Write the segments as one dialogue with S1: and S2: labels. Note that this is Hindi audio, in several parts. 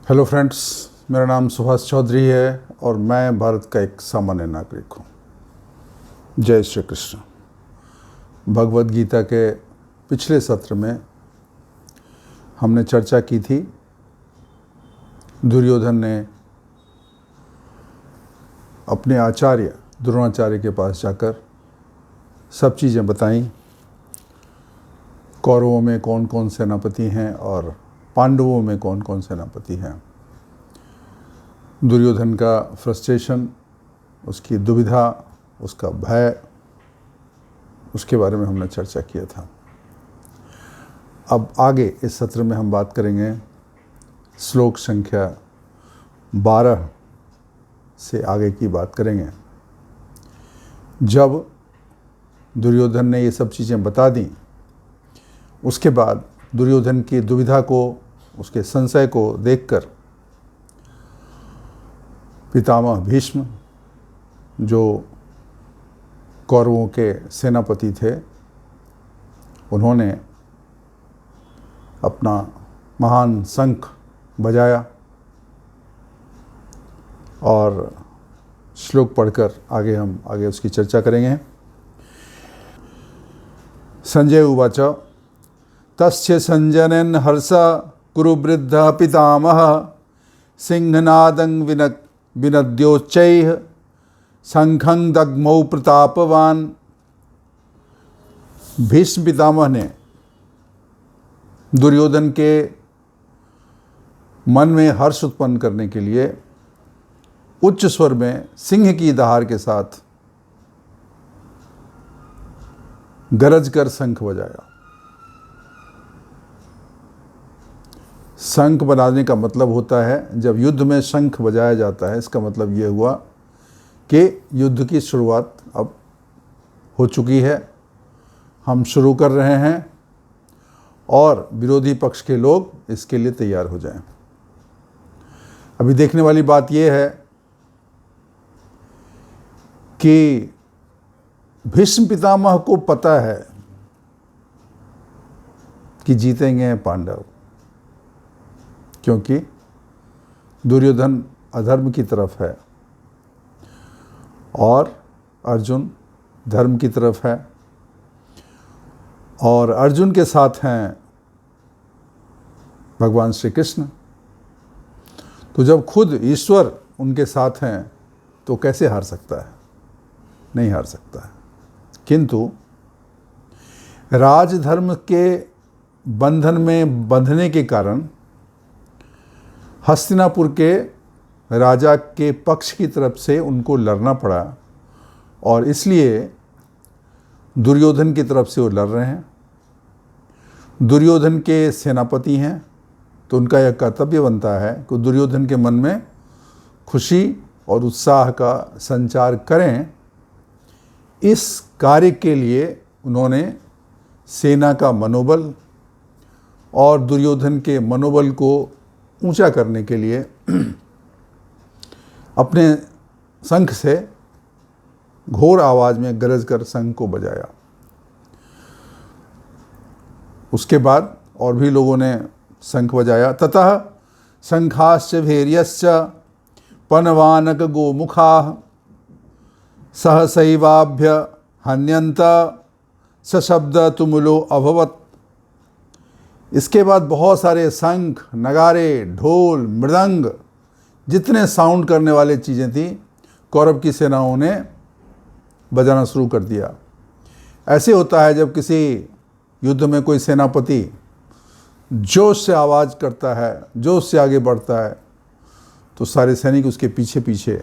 S1: हेलो फ्रेंड्स, मेरा नाम सुभाष चौधरी है और मैं भारत का एक सामान्य नागरिक हूँ। जय श्री कृष्ण। भगवद गीता के पिछले सत्र में हमने चर्चा की थी। दुर्योधन ने अपने आचार्य द्रोणाचार्य के पास जाकर सब चीज़ें बताईं। कौरवों में कौन कौन सेनापति हैं और पांडवों में कौन कौन सेनापति हैं। दुर्योधन का फ्रस्ट्रेशन, उसकी दुविधा, उसका भय, उसके बारे में हमने चर्चा किया था। अब आगे इस सत्र में हम बात करेंगे श्लोक संख्या 12 से आगे की बात करेंगे। जब दुर्योधन ने ये सब चीज़ें बता दी, उसके बाद दुर्योधन की दुविधा को, उसके संशय को देखकर पितामह भीष्म, जो कौरवों के सेनापति थे, उन्होंने अपना महान शंख बजाया और श्लोक पढ़कर हम आगे उसकी चर्चा करेंगे। संजय उवाच तस्य संजनन हर्ष कुरुवृद्ध पितामह सिंहनादं विनद्योच्चैः शंखं दग्मौ प्रतापवान। भीष्म पितामह ने दुर्योधन के मन में हर्ष उत्पन्न करने के लिए उच्च स्वर में सिंह की दहाड़ के साथ गरज कर शंख बजाया। शंख बजाने का मतलब होता है, जब युद्ध में शंख बजाया जाता है, इसका मतलब ये हुआ कि युद्ध की शुरुआत अब हो चुकी है, हम शुरू कर रहे हैं और विरोधी पक्ष के लोग इसके लिए तैयार हो जाएं। अभी देखने वाली बात यह है कि भीष्म पितामह को पता है कि जीतेंगे पांडव, क्योंकि दुर्योधन अधर्म की तरफ है और अर्जुन धर्म की तरफ है, और अर्जुन के साथ हैं भगवान श्री कृष्ण। तो जब खुद ईश्वर उनके साथ हैं तो कैसे हार सकता है? नहीं हार सकता है। किंतु राजधर्म के बंधन में बंधने के कारण हस्तिनापुर के राजा के पक्ष की तरफ से उनको लड़ना पड़ा, और इसलिए दुर्योधन की तरफ से वो लड़ रहे हैं। दुर्योधन के सेनापति हैं, तो उनका यह कर्तव्य बनता है कि दुर्योधन के मन में खुशी और उत्साह का संचार करें। इस कार्य के लिए उन्होंने सेना का मनोबल और दुर्योधन के मनोबल को ऊंचा करने के लिए अपने शंख से घोर आवाज में गरज कर शंख को बजाया। उसके बाद और भी लोगों ने शंख बजाया। ततः शंखाश्च भैर्यश्च पनवानक गोमुखाः सहसैवाभ्य हन्यन्त सशब्द तुमुलो अभवत्। इसके बाद बहुत सारे शंख, नगारे, ढोल, मृदंग, जितने साउंड करने वाले चीज़ें थी, कौरव की सेनाओं ने बजाना शुरू कर दिया। ऐसे होता है जब किसी युद्ध में कोई सेनापति जोश से आवाज़ करता है, जोश से आगे बढ़ता है, तो सारे सैनिक उसके पीछे पीछे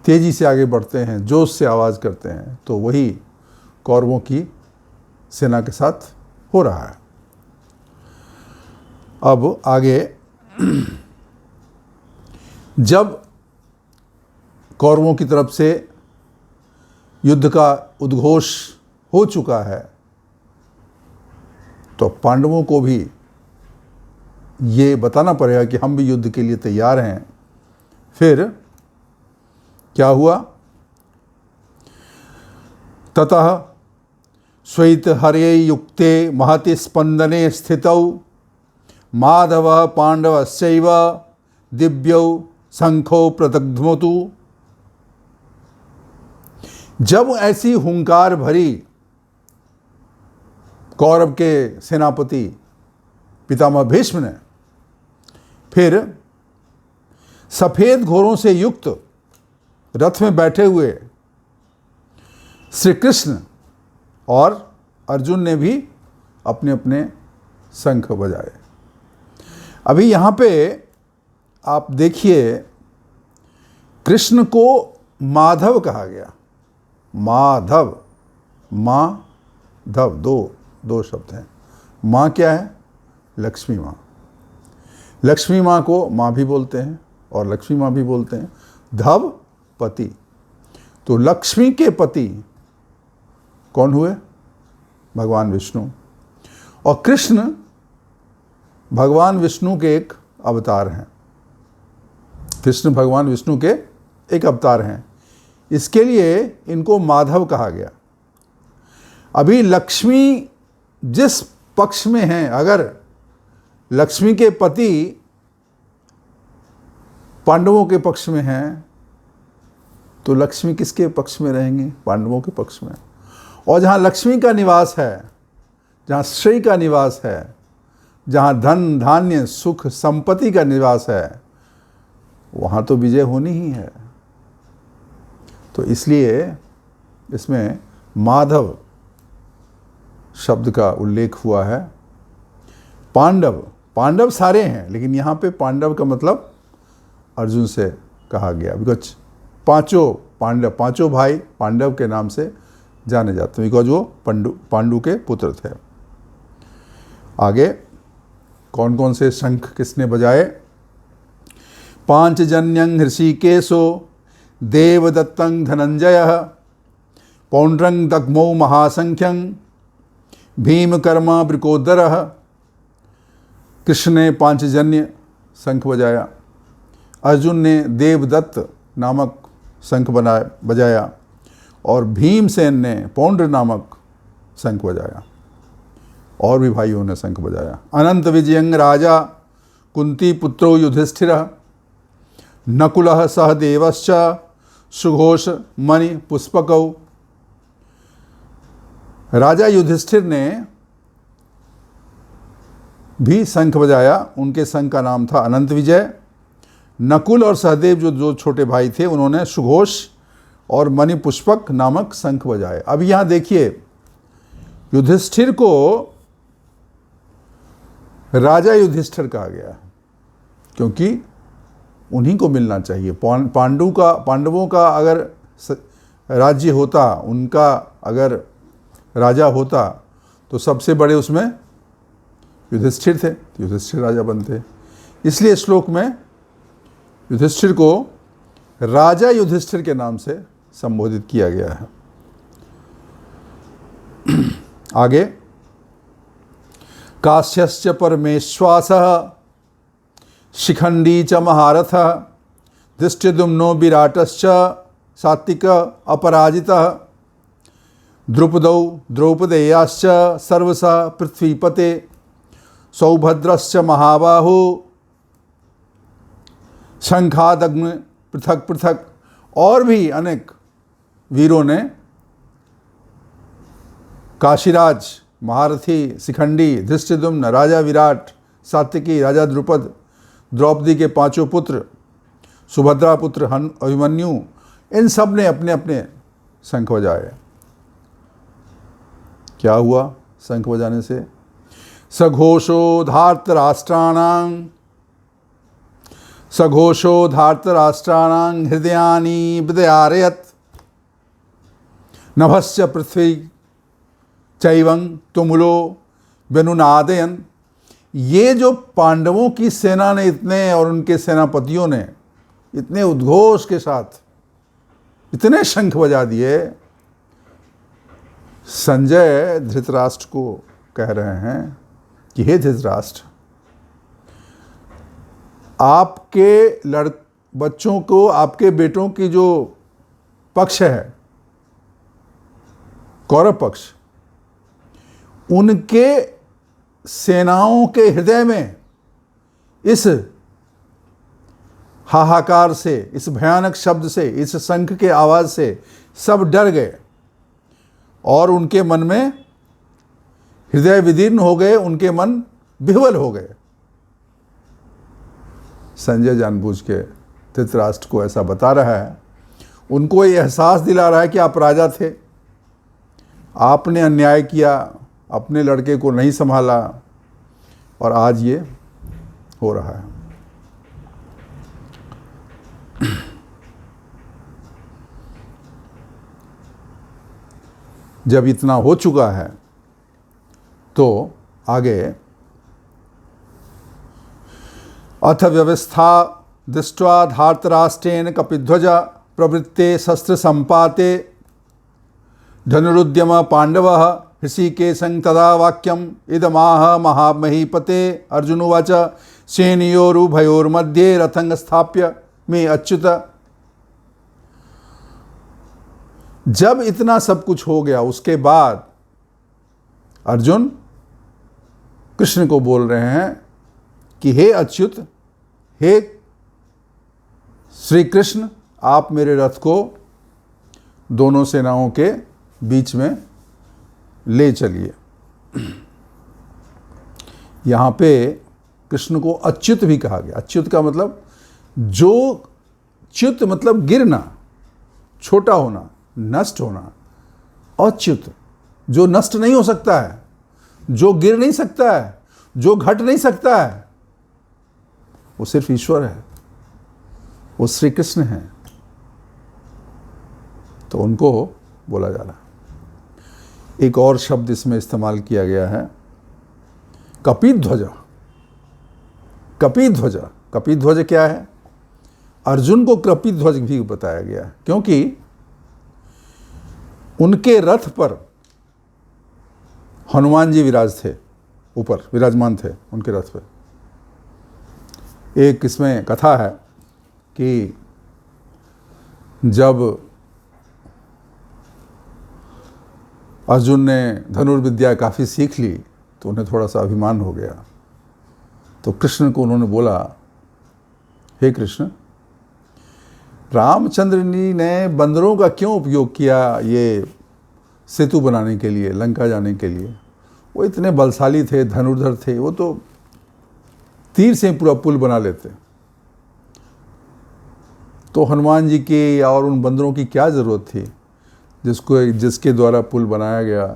S1: तेज़ी से आगे बढ़ते हैं, जोश से आवाज़ करते हैं। तो वही कौरवों की सेना के साथ हो रहा है। अब आगे जब कौरवों की तरफ से युद्ध का उद्घोष हो चुका है, तो पांडवों को भी ये बताना पड़ेगा कि हम भी युद्ध के लिए तैयार हैं। फिर क्या हुआ? ततः श्वेत हरे युक्ते महति स्पंदने स्थितौ माधव पांडवश्चैव दिव्यौ शंखो प्रदग्धमतु। जब ऐसी हुंकार भरी कौरव के सेनापति पितामह भीष्म ने फिर सफेद घोड़ों से युक्त रथ में बैठे हुए श्री कृष्ण और अर्जुन ने भी अपने अपने शंख बजाए। अभी यहाँ पे आप देखिए, कृष्ण को माधव कहा गया। माधव, माधव, दो शब्द हैं। माँ क्या है? लक्ष्मी माँ। लक्ष्मी माँ को माँ भी बोलते हैं और लक्ष्मी माँ भी बोलते हैं। धव, पति। तो लक्ष्मी के पति कौन हुए? भगवान विष्णु। और कृष्ण भगवान विष्णु के एक अवतार हैं। कृष्ण भगवान विष्णु के एक अवतार हैं, इसके लिए इनको माधव कहा गया। अभी लक्ष्मी जिस पक्ष में हैं, अगर लक्ष्मी के पति पांडवों के पक्ष में हैं तो लक्ष्मी किसके पक्ष में रहेंगे? पांडवों के पक्ष में। और जहाँ लक्ष्मी का निवास है, जहाँ श्री का निवास है, जहाँ धन धान्य सुख संपत्ति का निवास है, वहाँ तो विजय होनी ही है। तो इसलिए इसमें माधव शब्द का उल्लेख हुआ है। पांडव, पांडव सारे हैं, लेकिन यहाँ पे पांडव का मतलब अर्जुन से कहा गया, बिकॉज पांचों भाई पांडव के नाम से जाने जाते हैं, बिकॉज वो पांडु के पुत्र थे। आगे कौन कौन से शंख किसने बजाए? पांचजन्यं हृषिकेशो देवदत्तं धनंजयः पौंड्रं दग्मौ महासंख्यं भीमकर्मा वृकोदरः। कृष्ण ने पांचजन्य शंख बजाया, अर्जुन ने देवदत्त नामक शंख बजाया और भीमसेन ने पौंड्र नामक शंख बजाया, और भी भाइयों ने शंख बजाया। अनंत विजयं राजा कुंती पुत्रो युधिष्ठिरः नकुलः सहदेवश्च सुघोष मणि पुष्पकौ। राजा युधिष्ठिर ने भी शंख बजाया, उनके शंख का नाम था अनंत विजय। नकुल और सहदेव जो छोटे भाई थे, उन्होंने सुघोष और मणि पुष्पक नामक शंख बजाए। अब यहाँ देखिए, युधिष्ठिर को राजा युधिष्ठिर कहा गया क्योंकि उन्हीं को मिलना चाहिए। पांडवों का अगर राज्य होता, उनका अगर राजा होता, तो सबसे बड़े उसमें युधिष्ठिर थे, तो युधिष्ठिर राजा बनते। इसलिए श्लोक में युधिष्ठिर को राजा युधिष्ठिर के नाम से संबोधित किया गया है। आगे, काश्यश्च परमेश्वासः शिखंडी च महारथः धृष्टद्युम्नो विराटश्च सात्विक अपराजितः द्रुपदौ द्रौपदेयाश्च सर्वशः पृथ्वीपते सौभद्रश्च महाबाहु शंखादग्नि पृथक पृथक। और भी अनेक वीरों ने, काशीराज महारथी शिखंडी, धृष्टद्युम्न राजा विराट, सात्विकी राजा द्रुपद, द्रौपदी के पांचों पुत्र, सुभद्रा पुत्र अभिमन्यु, इन सब ने अपने अपने शंख बजाए। क्या हुआ शंख बजाने से? सघोषो धार्तराष्ट्राणां हृदयानि विदयारयत् नभस्य पृथ्वी चैवं तुमुलो व्यनुनादयन्। ये जो पांडवों की सेना ने इतने, और उनके सेनापतियों ने इतने उद्घोष के साथ इतने शंख बजा दिए, संजय धृतराष्ट्र को कह रहे हैं कि हे धृतराष्ट्र, आपके बच्चों को, आपके बेटों की जो पक्ष है, कौरव पक्ष, उनके सेनाओं के हृदय में इस हाहाकार से, इस भयानक शब्द से, इस शंख के आवाज से सब डर गए और उनके मन में हृदय विदीर्ण हो गए, उनके मन विह्वल हो गए। संजय जानबूझ के धृतराष्ट्र को ऐसा बता रहा है, उनको ये एहसास दिला रहा है कि आप राजा थे, आपने अन्याय किया, अपने लड़के को नहीं संभाला और आज ये हो रहा है। जब इतना हो चुका है तो आगे अथ व्यवस्था दृष्ट्वा धार्तराष्ट्रेण कपिध्वज प्रवृत्ते शस्त्र संपाते धनुरुद्यम पांडव ऋषिकेशं तदा वाक्यम इदमाह महामहीपते। अर्जुनोवाच सेनयोरुभयोर्मध्ये रथं स्थाप्य मे अच्युत। जब इतना सब कुछ हो गया उसके बाद अर्जुन कृष्ण को बोल रहे हैं कि हे अच्युत, हे श्री कृष्ण, आप मेरे रथ को दोनों सेनाओं के बीच में ले चलिए। यहाँ पे कृष्ण को अच्युत भी कहा गया। अच्युत का मतलब जो, च्युत मतलब गिरना, छोटा होना, नष्ट होना। अच्युत जो नष्ट नहीं हो सकता है, जो गिर नहीं सकता है, जो घट नहीं सकता है, वो सिर्फ ईश्वर है, वो श्री कृष्ण है। तो उनको बोला जा रहा है। एक और शब्द इसमें इस्तेमाल किया गया है, कपिध्वज। कपिध्वज, कपिध्वज क्या है? अर्जुन को कपिध्वज भी बताया गया है क्योंकि उनके रथ पर हनुमान जी ऊपर विराजमान थे उनके रथ पर। एक इसमें कथा है कि जब अर्जुन ने धनुर्विद्या काफ़ी सीख ली तो उन्हें थोड़ा सा अभिमान हो गया। तो कृष्ण को उन्होंने बोला, हे कृष्ण, रामचंद्र जी ने बंदरों का क्यों उपयोग किया ये सेतु बनाने के लिए, लंका जाने के लिए? वो इतने बलशाली थे, धनुर्धर थे, वो तो तीर से पूरा पुल बना लेते। तो हनुमान जी की और उन बंदरों की क्या ज़रूरत थी जिसके द्वारा पुल बनाया गया?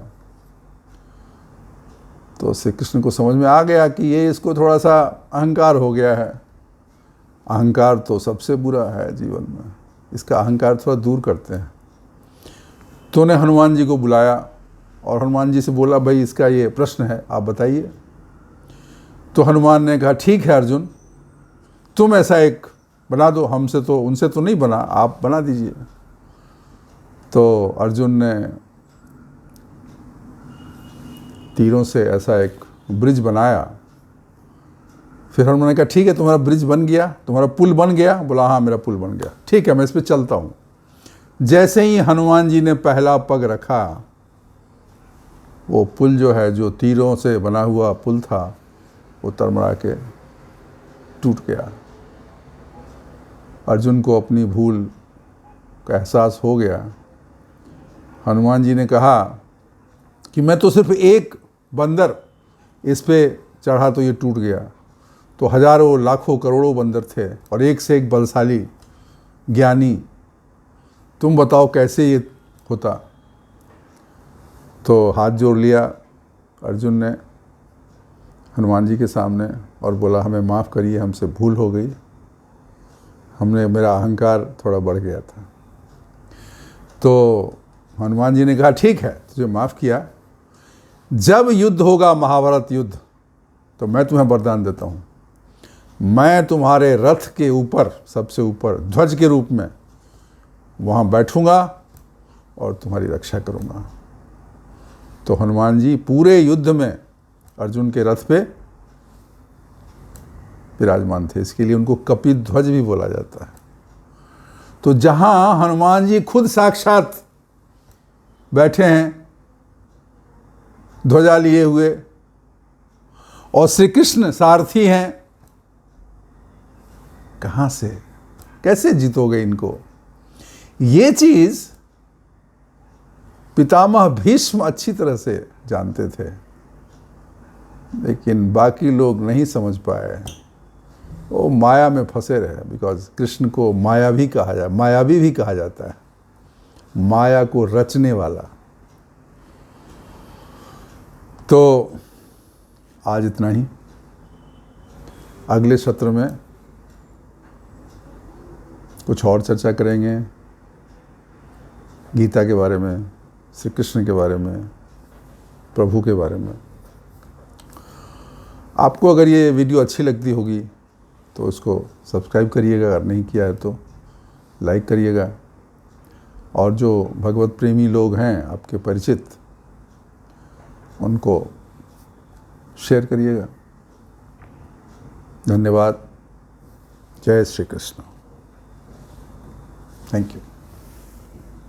S1: तो श्री कृष्ण को समझ में आ गया कि ये इसको थोड़ा सा अहंकार हो गया है। अहंकार तो सबसे बुरा है जीवन में, इसका अहंकार थोड़ा दूर करते हैं। तो उन्हें हनुमान जी को बुलाया और हनुमान जी से बोला, भाई इसका ये प्रश्न है, आप बताइए। तो हनुमान ने कहा, ठीक है अर्जुन, तुम ऐसा एक बना दो, हमसे तो उनसे तो नहीं बना, आप बना दीजिए। तो अर्जुन ने तीरों से ऐसा एक ब्रिज बनाया। फिर हनुमान ने कहा, ठीक है, तुम्हारा ब्रिज बन गया, तुम्हारा पुल बन गया? बोला, हाँ मेरा पुल बन गया, ठीक है मैं इस पर चलता हूँ। जैसे ही हनुमान जी ने पहला पग रखा, वो पुल जो है, जो तीरों से बना हुआ पुल था, वो तरमरा के टूट गया। अर्जुन को अपनी भूल का एहसास हो गया। हनुमान जी ने कहा कि मैं तो सिर्फ एक बंदर इस पे चढ़ा तो ये टूट गया, तो हजारों लाखों करोड़ों बंदर थे और एक से एक बलशाली ज्ञानी, तुम बताओ कैसे ये होता? तो हाथ जोड़ लिया अर्जुन ने हनुमान जी के सामने और बोला, हमें माफ़ करिए, हमसे भूल हो गई, मेरा अहंकार थोड़ा बढ़ गया था। तो हनुमान जी ने कहा, ठीक है, तुझे माफ़ किया, जब युद्ध होगा, महाभारत युद्ध, तो मैं तुम्हें वरदान देता हूँ, मैं तुम्हारे रथ के ऊपर, सबसे ऊपर ध्वज के रूप में वहाँ बैठूँगा और तुम्हारी रक्षा करूँगा। तो हनुमान जी पूरे युद्ध में अर्जुन के रथ पे विराजमान थे, इसके लिए उनको कपिध्वज भी बोला जाता है। तो जहाँ हनुमान जी खुद साक्षात बैठे हैं ध्वजा लिए हुए और श्री कृष्ण सारथी हैं, कहाँ से, कैसे जीतोगे इनको? ये चीज पितामह भीष्म अच्छी तरह से जानते थे, लेकिन बाकी लोग नहीं समझ पाए। वो माया में फंसे रहे, बिकॉज कृष्ण को मायावी भी कहा जाता है, माया को रचने वाला। तो आज इतना ही। अगले सत्र में कुछ और चर्चा करेंगे, गीता के बारे में, श्री कृष्ण के बारे में, प्रभु के बारे में। आपको अगर ये वीडियो अच्छी लगती होगी तो उसको सब्सक्राइब करिएगा, अगर नहीं किया है तो लाइक करिएगा, और जो भगवत प्रेमी लोग हैं आपके परिचित, उनको शेयर करिएगा। धन्यवाद। जय श्री कृष्ण। Thank you.